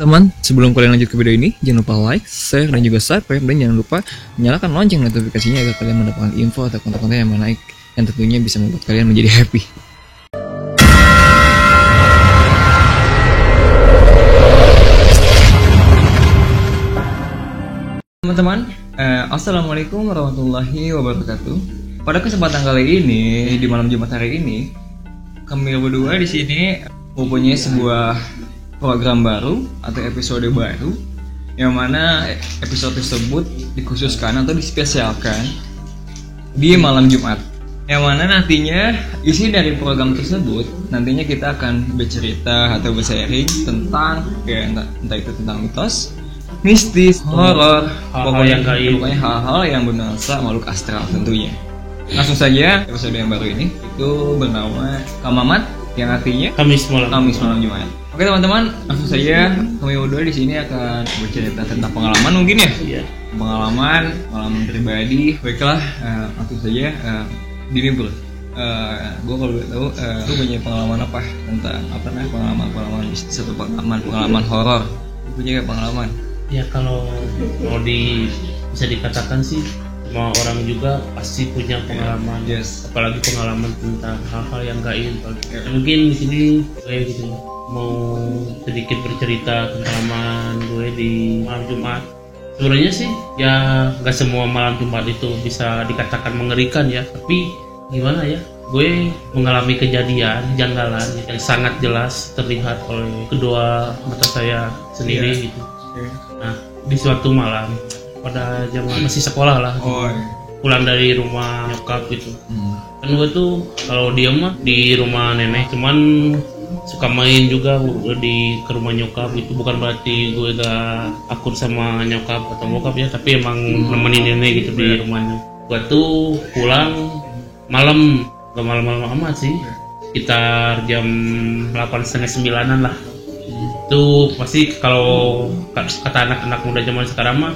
Teman, sebelum kalian lanjut ke video ini, jangan lupa like, share, dan juga subscribe, dan jangan lupa nyalakan lonceng notifikasinya agar kalian mendapatkan info atau konten-konten yang menarik yang tentunya bisa membuat kalian menjadi happy. Teman-teman, assalamualaikum warahmatullahi wabarakatuh. Pada kesempatan kali ini, di malam Jumat hari ini, kami berdua di sini mempunyai sebuah program baru atau episode baru, yang mana episode tersebut dikhususkan atau dispesialkan di malam Jumat. Yang mana nantinya isi dari program tersebut nantinya kita akan bercerita atau bersharing tentang entah itu tentang mitos, mistis, horor, pokoknya hal-hal yang bernuansa makhluk astral tentunya. Langsung saja episode yang baru ini itu bernama Kamamat, yang artinya Kamis malam Jumat. Oke teman-teman, langsung saja kami berdua di sini akan bercerita tentang pengalaman mungkin ya. Iya. Pengalaman pribadi. Baiklah, langsung saja gini bro. Gue kalau boleh tahu, lu punya pengalaman apa tentang pengalaman mistis atau pengalaman horor? Punya pengalaman? Ya kalau bisa dikatakan sih semua orang juga pasti punya pengalaman, apalagi pengalaman tentang hal-hal yang gaib. Mungkin di sini gue gitu mau sedikit bercerita tentang pengalaman gue di malam Jumat. Sebenarnya sih ya nggak semua malam Jumat itu bisa dikatakan mengerikan ya, tapi gimana ya, gue mengalami kejadian janggalan yang sangat jelas terlihat oleh kedua mata saya sendiri gitu. Nah, di suatu malam pada zaman masih sekolah lah, pulang dari rumah nyokap gitu. Kan gue tuh kalau dia mah di rumah nenek, cuman suka main juga ke rumah nyokap gitu. Bukan berarti gue gak akur sama nyokap atau bokap ya, tapi emang nemenin nenek gitu di rumahnya. Gue tuh pulang malam, gak malam-malam amat sih, sekitar jam 8:30-9 lah. Itu pasti kalau kata anak-anak muda zaman sekarang mah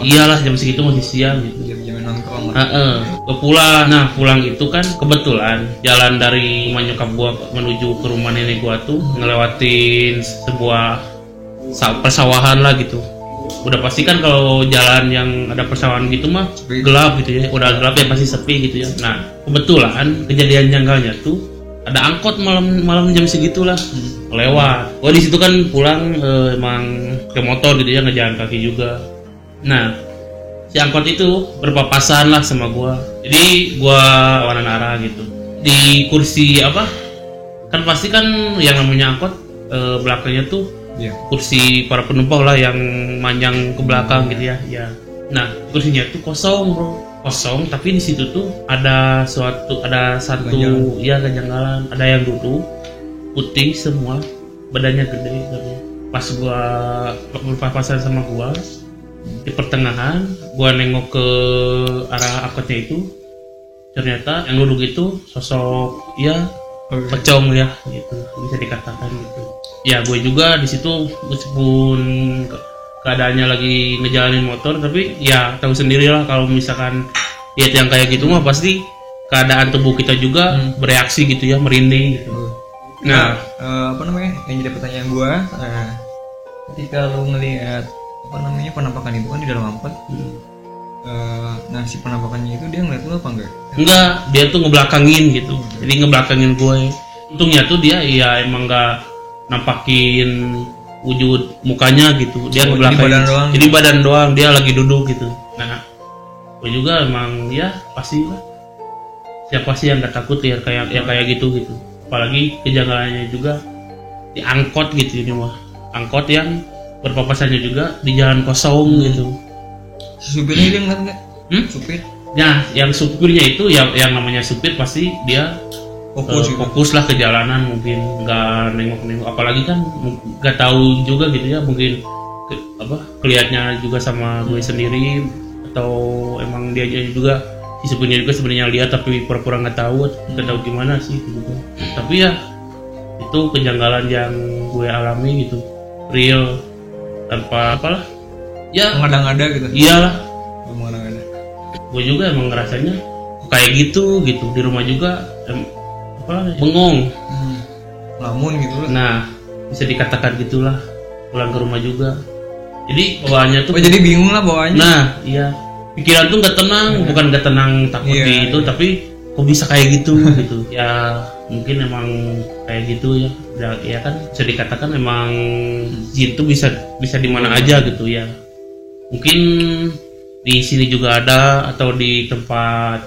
iyalah jam segitu masih siang gitu. Jam nongkrong. Pulang itu kan kebetulan jalan dari rumah nyokap gua menuju ke rumah nenek gua tuh ngelewatin sebuah persawahan lah gitu. Udah pasti kan kalau jalan yang ada persawahan gitu mah gelap gitu ya. Udah gelap ya pasti sepi gitu ya. Nah, kebetulan kejadian janggalnya tuh ada angkot malam jam segitulah lewat. Gua di situ kan pulang emang ke motor gitu ya, ngejalan kaki juga. Nah, si angkot itu berpapasan lah sama gua. Jadi gua warna arah gitu. Di kursi kan pasti kan yang namanya angkot belakangnya tuh kursi para penumpang lah yang manjang ke belakang gitu ya. Ya. Nah, kursinya tuh kosong, bro. Kosong, tapi di situ tuh ada satu ganjanggalan. Ada yang duduk putih semua, badannya gede gitu. Pas gua berpapasan sama gua di pertengahan, gua nengok ke arah angkotnya itu, ternyata yang duduk itu sosok pocong ya gitu, bisa dikatakan gitu. Ya gue juga di situ meskipun keadaannya lagi ngejalanin motor, tapi ya tahu sendirilah kalau misalkan lihat yang kayak gitu mah pasti keadaan tubuh kita juga bereaksi gitu ya, merinding gitu. Nah, yang jadi pertanyaan gue, ketika lu ngelihat penampakan itu kan di dalam angkot, nah si penampakannya itu dia ngeliat lu apa enggak? Enggak, dia tuh ngebelakangin gitu. Jadi ngebelakangin gue. Untungnya tuh dia ya emang nggak nampakin wujud mukanya gitu. Dia ngebelakangin. Jadi badan doang, dia lagi duduk gitu. Nah, gue juga emang ya pasti lah. Siapa sih yang nggak takut ya kayak gitu. Apalagi kejanggalannya juga di angkot gitu ini mah. Angkot yang berpapasannya juga di jalan kosong gitu. Supirnya dia ngeliat nggak? Supir? Nah, yang supirnya itu yang namanya supir pasti dia fokus lah ke jalanan, mungkin nggak nengok-nengok. Apalagi kan nggak tahu juga gitu ya, mungkin kelihatnya juga sama gue sendiri, atau emang dia juga si supirnya juga sebenarnya lihat tapi pura-pura nggak tahu gimana sih gitu. Tapi ya itu kejanggalan yang gue alami gitu, real, tanpa apalah ya, mengada-ngada gitu. Iyalah, mengada-ngada. Gue juga emang ngerasanya kayak gitu di rumah juga bengong, lamun gitu lah. Nah, bisa dikatakan gitulah. pulang ke rumah juga. Jadi bawaannya tuh jadi bingung lah bawaannya. Nah iya, pikiran tuh nggak tenang, bukan nggak tenang takut di itu, tapi kok bisa kayak gitu gitu ya. Mungkin emang kayak gitu ya. Ya kan bisa dikatakan emang jin tuh bisa di mana aja gitu ya. Mungkin di sini juga ada, atau di tempat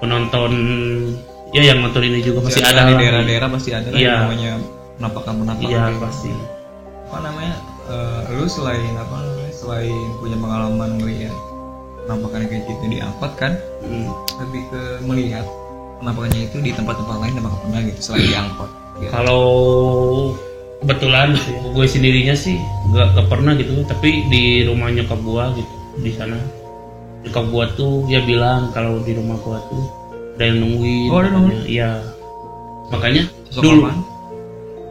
penonton ya yang nonton ini juga pasti ada. Di daerah-daerah pasti ada kan yang namanya penampakan. Iya pasti. Apa namanya? Lu selain punya pengalaman melihat penampakan kayak gitu diangkut kan, lebih ke melihat penampakannya itu di tempat-tempat lain apakah pernah gitu selain diangkut gitu. Kalau kebetulan gue sendirinya sih nggak pernah gitu, tapi di rumah nyokap gue gitu, di sana nyokap gue tuh dia bilang kalau di rumah gue tuh ada yang nungguin. Ada nungguin? Iya, makanya Sosok dulu apaan?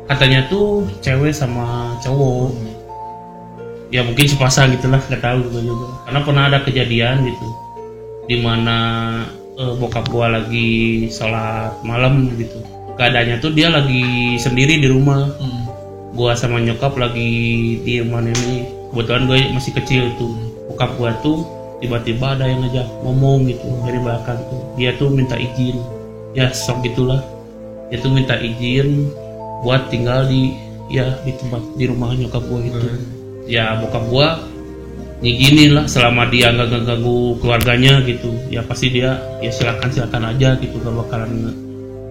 katanya tuh cewek sama cowok. Ya mungkin sepasang gitulah, nggak tahu gue juga. Karena pernah ada kejadian gitu, dimana bokap gua lagi sholat malam gitu. Keadaannya tuh dia lagi sendiri di rumah. Gua sama nyokap lagi di rumah nenek. Kebetulan gue masih kecil tuh. Bokap gua tuh tiba-tiba ada yang ngajak ngomong gitu dari belakang tuh. Dia tuh minta izin. Ya sok gitulah. Dia tuh minta izin buat tinggal di tempat di rumah nyokap gua itu. Ya bokap gua ngizinin lah selama dia nggak ganggu keluarganya gitu. Ya pasti dia ya silakan aja gitu, gak bakalan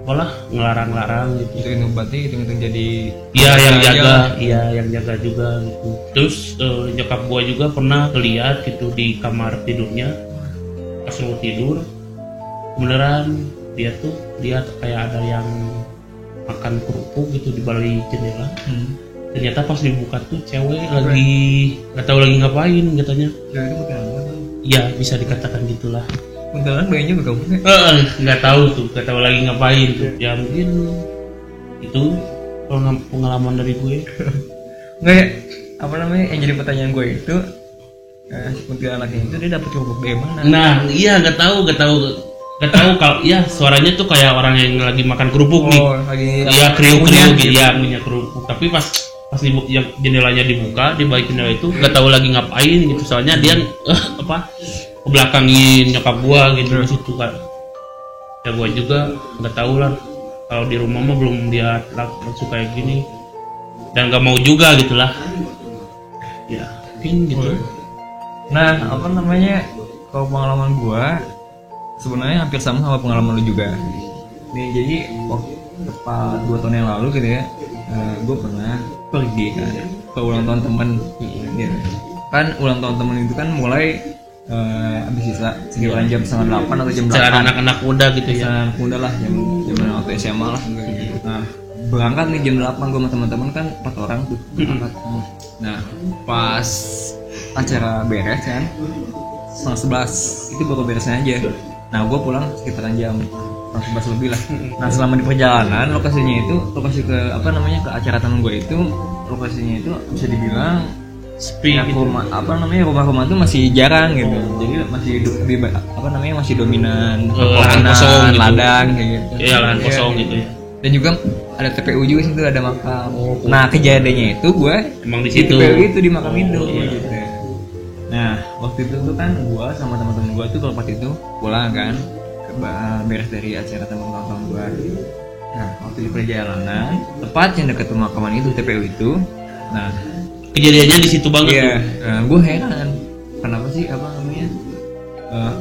malah ngelarang-larang gitu. Itu berarti itu jadi yang jaga juga gitu. Terus nyokap gua juga pernah lihat gitu di kamar tidurnya pas mau tidur, beneran dia tuh lihat kayak ada yang makan kerupuk gitu di balik jendela. Ternyata pas dibuka tuh cewek lagi nggak tahu lagi ngapain katanya. Cewek itu bukan apa? Ya bisa dikatakan gitulah. Beneran bayinya bukan? Nggak tahu lagi ngapain tuh. Ya mungkin itu pengalaman dari gue. Nggak ya, apa namanya yang jadi pertanyaan gue itu kuntilanaknya itu dia dapat kerupuk dari mana? Nah iya nggak tahu kalau ya suaranya tuh kayak orang yang lagi makan kerupuk nih. Lagi ya kriuk gitu ya, punya kerupuk. Tapi pas jendelanya dibuka, di balik jendela itu nggak tahu lagi ngapain gitu. Soalnya dia kebelakangin nyokap gua gitu di situ kan. Ya gua juga nggak tahu lah, kalau di rumah mah belum dia langsung kayak gini dan nggak mau juga gitulah. Ya mungkin gitu. Nah apa namanya, kalau pengalaman gua sebenarnya hampir sama pengalaman lu juga nih. Jadi waktu tepat 2 tahun yang lalu gitu ya, gue pernah pergi kan ke ulang tahun temen gitu. Kan ulang tahun temen itu kan mulai habis sisa sekitaran jam 7:30 atau jam 8. Anak-anak muda gitu ya. Anak muda lah, jam waktu SMA lah gitu. Nah berangkat nih jam 8 gue sama teman-teman kan 4 orang tuh berangkat. Nah pas acara beres kan 10:30 itu baru beresnya aja. Nah gue pulang sekitaran jam 11 lebih lah. Nah selama di perjalanan lokasi ke ke acara temen gue itu, lokasinya itu bisa dibilang sepi gitu. Rumah-rumah tuh masih jarang gitu. Jadi masih dominan lahan kosong gitu. Ladang kayak gitu. Iya lahan kosong gitu ya. Dan juga ada TPU juga situ, ada makam. Nah kejadiannya itu gue emang di situ. TPU itu di makam itu gitu. Nah waktu itu tuh kan gue sama teman-teman gue tuh kalau pas itu pulang kan beres dari acara teman-teman gue. Nah waktu di perjalanan tepat yang dekat pemakaman itu TPU itu, nah kejadiannya di situ banget tuh. Nah, gue heran kenapa sih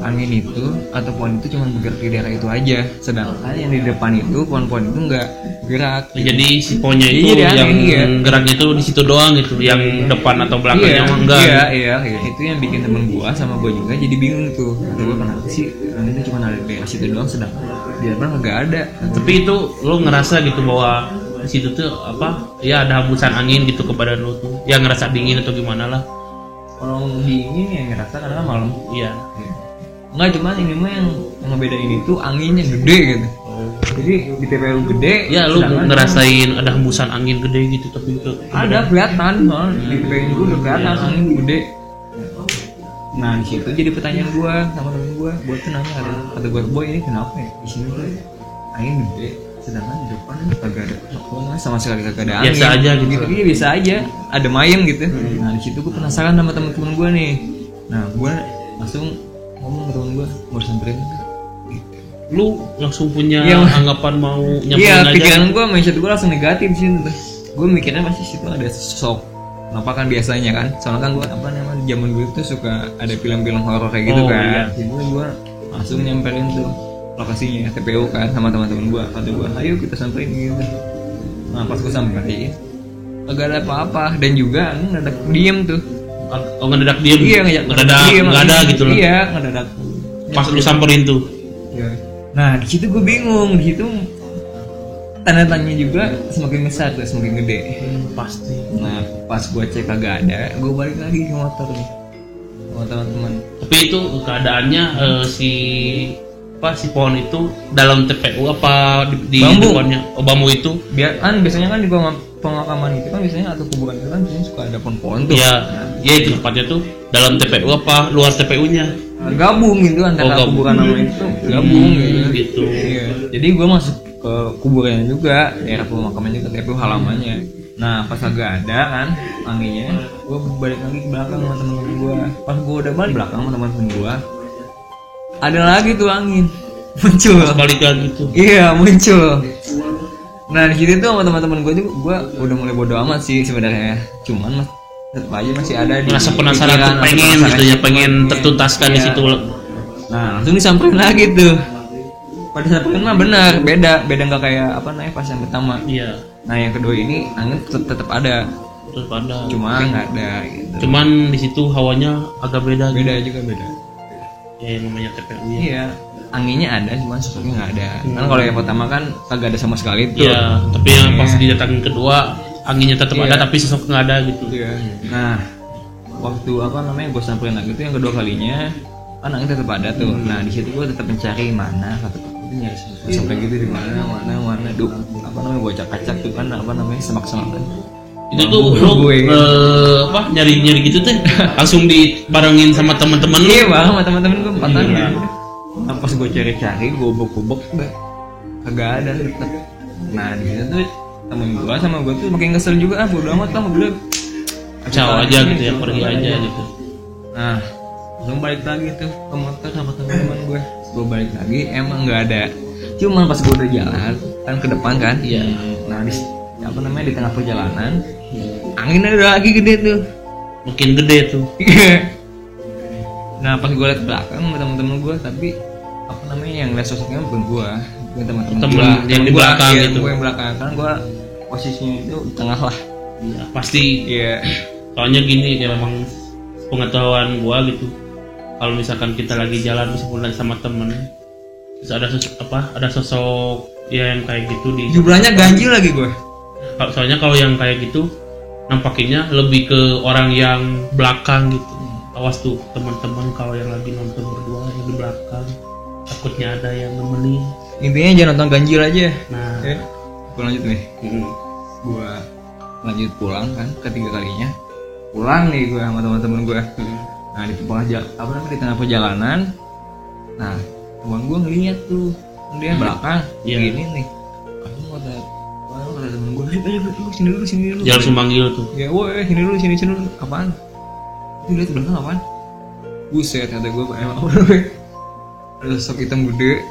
angin itu atau pohon itu cuma bergerak di daerah itu aja, sedangkan yang di depan itu pohon-pohon itu nggak gerak gitu. Jadi si pohonnya itu yang geraknya itu di situ doang gitu, yang depan atau belakangnya enggak. Iya, itu yang bikin temen gua sama gua juga jadi bingung tuh. Gua kenapa sih angin itu cuma ada di situ doang, sedangkan di depan nggak ada. Tapi itu lo ngerasa gitu bahwa di situ tuh ya ada hembusan angin gitu ke badan lo tuh, ya ngerasa dingin atau gimana lah. Kalau dingin ya ngerasa karena malam. Iya. Enggak, cuman ini mah yang ngebedain itu anginnya gede gitu. Jadi di TPU gede. Ya lu ngerasain ada hembusan angin gede gitu, tapi ada kelihatan di TPU juga udah kelihatan angin gede. Nah di situ jadi pertanyaan gua sama temen gua tuh nanya, kata gua, boy ini kenapa ya di sini tuh angin gede, sedangkan di depan kagak ada sama sekali kagak ada angin. Biasa aja gitu. Iya biasa aja, ada mayem gitu. Nah di situ gue penasaran sama teman-teman gue nih. Nah gue langsung ngomong ke temen gue mau samperin gitu. Lu langsung punya anggapan mau nyamperin iya, aja. Iya pikiran gue, mindset gue langsung negatif sih tuh. Gue mikirnya pasti situ ada sosok. Kenapa kan biasanya kan? Soalnya kan gue zaman dulu tuh suka ada film-film horor kayak gitu kan. Iya. Jadi gue langsung nyamperin tuh lokasinya TPU kan sama teman-teman gue. Kata gue, ayo kita samperin gitu. Nah pas gue samperin, agak ada apa-apa dan juga ngedadak diem tuh. Oh ngedadak diem? Iya ngedadak diem, nggak ada gitu loh. Iya ngedadak. Pas lu samperin tuh. Iya. Nah di situ gue bingung, di situ tanda tanya juga semakin besar tuh, semakin gede. Pasti. Nah pas gue cek kagak ada, gue balik lagi ke motor nih sama teman-teman. Tapi itu keadaannya si pohon itu dalam TPU apa di depannya? Oh bambu itu? Biasanya kan di pemakaman itu kan biasanya atau kuburan itu kan biasanya suka ada pohon-pohon tuh. Iya, iya itu tempatnya tuh dalam TPU apa luar TPU-nya? Gabung gitu antara kuburan sama itu gabung gitu. Iya. Jadi gue masuk ke kuburannya juga, daerah pemakamannya ke TPU halamannya. Nah pas agak ada kan anginnya, gue balik lagi ke belakang sama temen-temen gue. Pas gue udah balik belakang sama temen-temen gue, ada lagi tuh angin muncul. Balik lagi tuh. Iya muncul. Nah di situ tuh sama teman-teman gue juga, gue udah mulai bodo amat sih sebenarnya. Cuman tetap aja masih ada di merasa penasaran tuh, pengen gitu ya, pengen tertuntaskan di situ. Nah langsung disamperin lagi tuh. Pada samperin mah benar, beda nggak kayak pas yang pertama. Iya. Nah yang kedua ini angin tetap ada. Tetap ada. Cuma nggak ada. Gitu. Cuman di situ hawanya agak beda. Beda juga beda. Ya yang namanya TPU ya. Iya. Anginnya ada, cuma sosoknya nggak ada. Kan kalau yang pertama kan kagak ada sama sekali tuh. Iya. Tapi yang pas didatangin kedua anginnya tetap ada tapi sosok nggak ada gitu. Iya. Nah waktu gue samperin lagi itu yang kedua kalinya kan angin tetap ada tuh. Nah di situ gue tetap mencari mana kata itu nyari sosok kayak gitu di mana duh gue acak-acak tuh kan semak-semak kan. Itu tuh lu nyari gitu teh langsung dibarengin sama teman-teman lu. Iya bang, sama teman-teman gue empatan ya. Nah, pas gue cari gobok udah kagak ada tetap. Nah di situ tuh temen gue sama gue tuh makin kesel juga, bodo amat lah udah kacau aja gitu ya, pergi aja gitu. Nah langsung balik lagi tuh ke motor sama teman-teman gue balik lagi emang nggak ada. Cuman pas gue udah jalan kan ke depan kan. Iya. Nah di tengah perjalanan angin ada lagi gede tuh, makin gede tuh. Nah pas gue liat belakang sama temen-temen gue, tapi yang liat sosoknya bukan gue temen-temen yang di belakang gitu. Gue yang belakang kan gue posisinya itu di tengah lah. Iya pasti. Iya. Soalnya gini ya memang pengetahuan gue gitu. Kalau misalkan kita lagi jalan meskipun sama temen, terus ada sosok yang kayak gitu di jumlahnya ganjil lagi gue. Soalnya kalau yang kayak gitu nampaknya lebih ke orang yang belakang gitu. Awas tuh teman-teman kalau yang lagi nonton berdua yang di belakang, takutnya ada yang nemenin. Intinya jangan nonton ganjil aja. Nah, gue lanjut nih. Gue lanjut pulang kan ketiga kalinya. Pulang nih gue sama teman-teman gue. Nah di tengah perjalanan, nah teman gue ngeliat tuh dia belakang gini nih. Kata temen gue, ayo sini dulu. Jangan langsung manggil tuh. Ya, woi sini dulu. Apaan? Itu lihat belakang apaan? Buset kata gue, emang ada sosok hitam gede.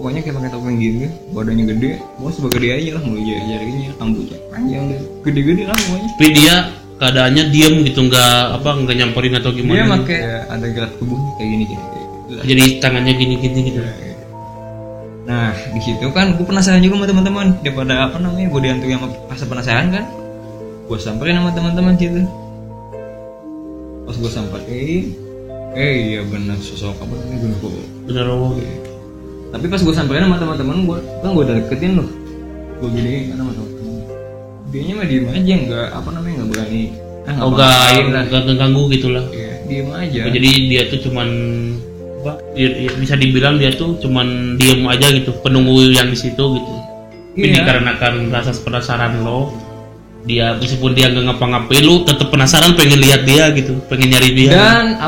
Pokoknya kayak pakai topeng gini, badannya gede. Mau sebagede aja lah, mulai jarinya, rambutnya panjang deh, gede-gede lah pokoknya. Tapi dia keadaannya diam gitu, nggak nyamperin atau gimana? Dia pakai ada gerak tubuhnya kayak gini. Jadi tangannya gini gitu. Nah di situ kan gue penasaran juga sama teman-teman, daripada gue dihantui sama rasa penasaran kan, gue samperin sama teman-teman situ. Pas gue samperin, iya benar sosok Genderuwo. Tapi pas gue samperin sama teman-teman gue, kan gue udah deketin loh, gue gini kan sama teman-teman. Dianya mah diem aja, nggak berani. Nggak ganggu gitulah. Iya, diem aja. Jadi dia tuh cuman bisa dibilang dia tuh cuman diem aja gitu, penunggu yang di situ gitu. Tapi dikarenakan rasa penasaran lo, dia meskipun dia nggak ngapa-ngapain, lu tetap penasaran, pengen lihat dia gitu, pengen nyari dia. Dan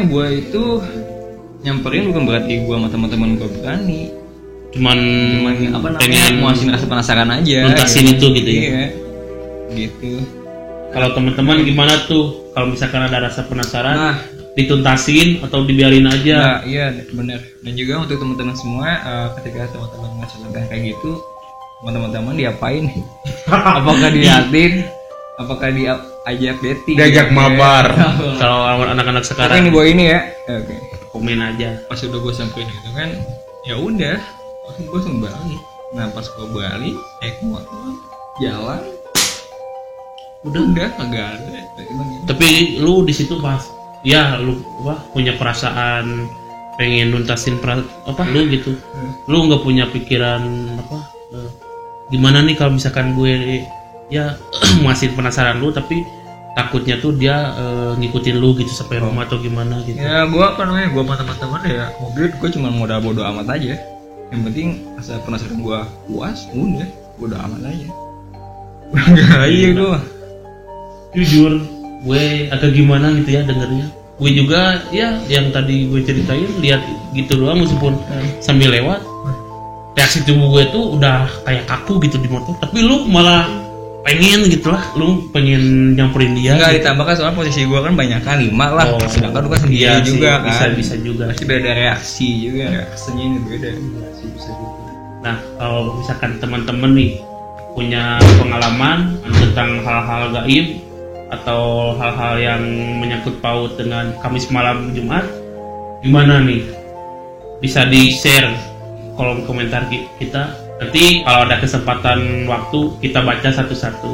gue itu nyamperin bukan berarti gue sama teman-teman gue berani. cuman apa namanya pengen muasin rasa penasaran aja nuntasin itu gitu ya. Iya gitu. Kalau teman-teman gimana tuh kalau misalkan ada rasa penasaran, Nah, dituntasin atau dibiarin aja? nah iya benar. Dan juga untuk teman-teman semua, ketika teman-teman merasakan kayak gitu, teman-teman diapain? Apakah diliatin? Apakah diajak dating? Diajak mabar. Kalau anak-anak Sekarang sekarang ini bawa ini ya. Oke. komen aja. Pas udah gue sampein gitu kan, ya udah, gue langsung balik. Nah pas gue balik, motor, jalan, udah kagak ada. Tapi lu di situ pas ya lu punya perasaan pengen nuntasin lu gitu. Lu nggak punya pikiran gimana nih kalau misalkan gue ya masih penasaran lu tapi takutnya tuh dia ngikutin lu gitu sampai rumah atau gimana gitu. Ya gue gue sama teman-teman ya mobil gue cuma modal bodo amat aja. Yang penting rasa penasaran gue puas, udah bodo amat aja. Enggak iya gue. Jujur gue agak gimana gitu ya dengernya. Gue juga ya yang tadi gue ceritain lihat gitu doang meskipun sambil lewat. Reaksi tubuh gue tuh udah kayak kaku gitu di motor, tapi lu malah pengen gitu lah, lu pengen nyamperin dia. Enggak gitu. ditambahkan soalnya posisi gue kan banyak kan 5 lah, sedangkan lu kan sendiri iya juga sih, kan. bisa juga. Pasti beda reaksi juga, reaksinya ini beda. Bisa juga. Nah kalau misalkan teman-teman nih punya pengalaman tentang hal-hal gaib atau hal-hal yang menyangkut paut dengan Kamis malam Jumat, gimana nih? Bisa di-share kolom komentar kita. Nanti kalau ada kesempatan waktu kita baca satu-satu.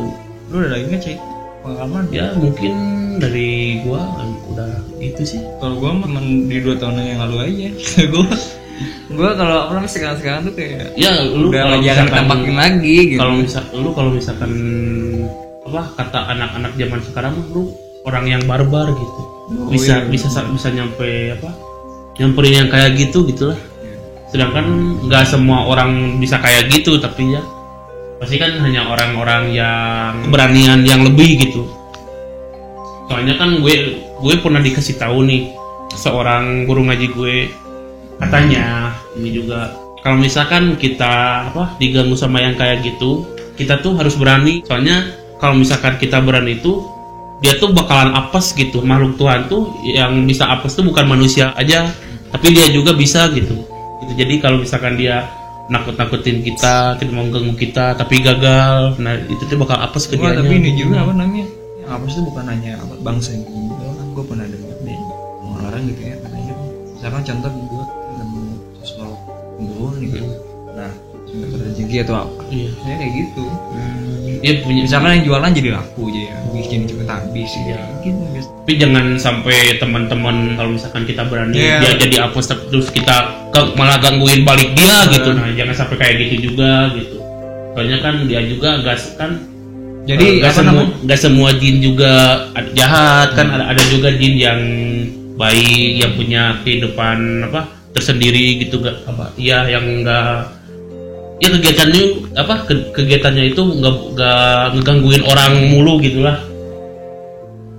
Lu udah lagi nggak Cik? Pengalaman? Ya mungkin dari gua udah itu sih. Kalau gua cuman di 2 tahun yang lalu aja. gua kalau apa namanya sekarang tuh kayak ya lu udah jarang tampakin lagi gitu. Kalau misalkan kata anak-anak zaman sekarang lu orang yang barbar gitu. Bisa nyampe nyamperin yang kayak gitulah. Sedangkan nggak semua orang bisa kayak gitu, tapi ya pasti kan hanya orang-orang yang keberanian yang lebih gitu. Soalnya kan gue pernah dikasih tahu nih seorang guru ngaji gue, katanya ini juga kalau misalkan kita diganggu sama yang kayak gitu, kita tuh harus berani. Soalnya kalau misalkan kita berani itu dia tuh bakalan apes gitu. Makhluk Tuhan tuh yang bisa apes tuh bukan manusia aja, tapi dia juga bisa gitu. Jadi kalau misalkan dia nakut-nakutin kita mau ganggu kita tapi gagal, nah itu tuh bakal apes ke dia. Tapi ini juga apa namanya? Yang apes itu bukan hanya bangsa ini doang. Gue pernah dengar deh orang gitu ya katanya. Misalkan contoh gue nemu sesuatu drone gitu. Nah, sumber rezeki atau apa? Iya. Saya kayak gitu. Dia punya misalkan yang jualan jadi laku jadi bikin cepet habis ya. Gitu. Tapi jangan sampai teman-teman kalau misalkan kita berani dia jadi apes terus kita malah gangguin balik dia gitu. Nah, jangan sampai kayak gitu juga gitu. Soalnya kan dia juga gas kan. Jadi nggak semua jin juga jahat kan, ada juga jin yang baik yang punya kehidupan tersendiri gitu yang enggak ya kegiatannya itu nggak ngegangguin orang mulu gitulah.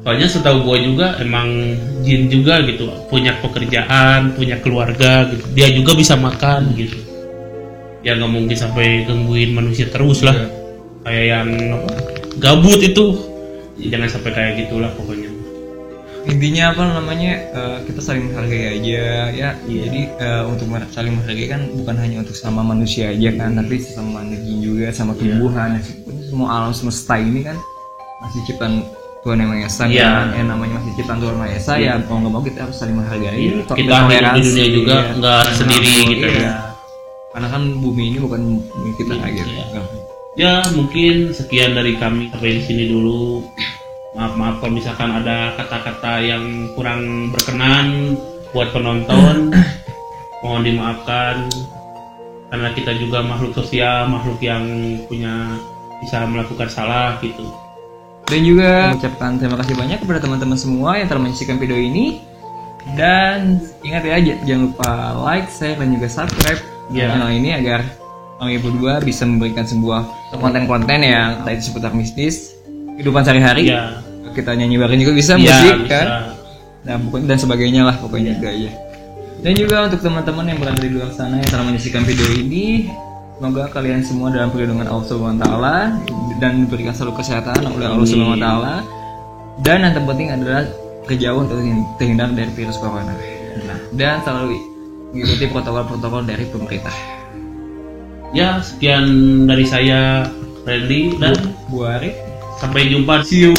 Soalnya setahu gue juga emang jin juga gitu punya pekerjaan, punya keluarga gitu, dia juga bisa makan gitu ya, nggak mungkin sampai gangguin manusia terus lah. Kayak yang gabut itu jangan sampai kayak gitulah pokoknya. Intinya kita saling menghargai aja ya. Jadi untuk saling menghargai kan bukan hanya untuk sama manusia aja kan, tapi sama jin juga, sama tumbuhan, semua alam semesta ini kan masih ciptaan Tuhan yang Maha Esa kan, yang namanya masih ciptaan Tuhan Maha Esa ya, mau nggak mau kita harus saling menghargai. Kita hidup di dunia juga nggak sendiri gitu ya. Karena kan bumi ini bukan bumi kita gitu. Ya mungkin sekian dari kami sampai di sini dulu. Maaf kalau misalkan ada kata-kata yang kurang berkenan buat penonton, mohon dimaafkan karena kita juga makhluk sosial, makhluk yang bisa melakukan salah gitu. Dan juga mengucapkan terima kasih banyak kepada teman-teman semua yang telah menyaksikan video ini. Dan ingat ya, jangan lupa like, share, dan juga subscribe channel ini agar kami berdua bisa memberikan sebuah konten-konten yang entah itu seputar mistis, kehidupan sehari-hari. Kita nyanyi bareng juga bisa, musik kan. Nah, dan sebagainya lah pokoknya juga ya. Dan juga untuk teman-teman yang berada di luar sana yang telah menyaksikan video ini, semoga kalian semua dalam perlindungan Allah Subhanahu wa taala dan diberikan selalu kesehatan oleh Allah Subhanahu wa taala. Dan yang terpenting adalah kejauhan atau terhindar dari virus corona. Nah, dan selalu mengikuti protokol-protokol dari pemerintah. Ya, sekian dari saya Randy dan Bu Arif. sampai jumpa. See you.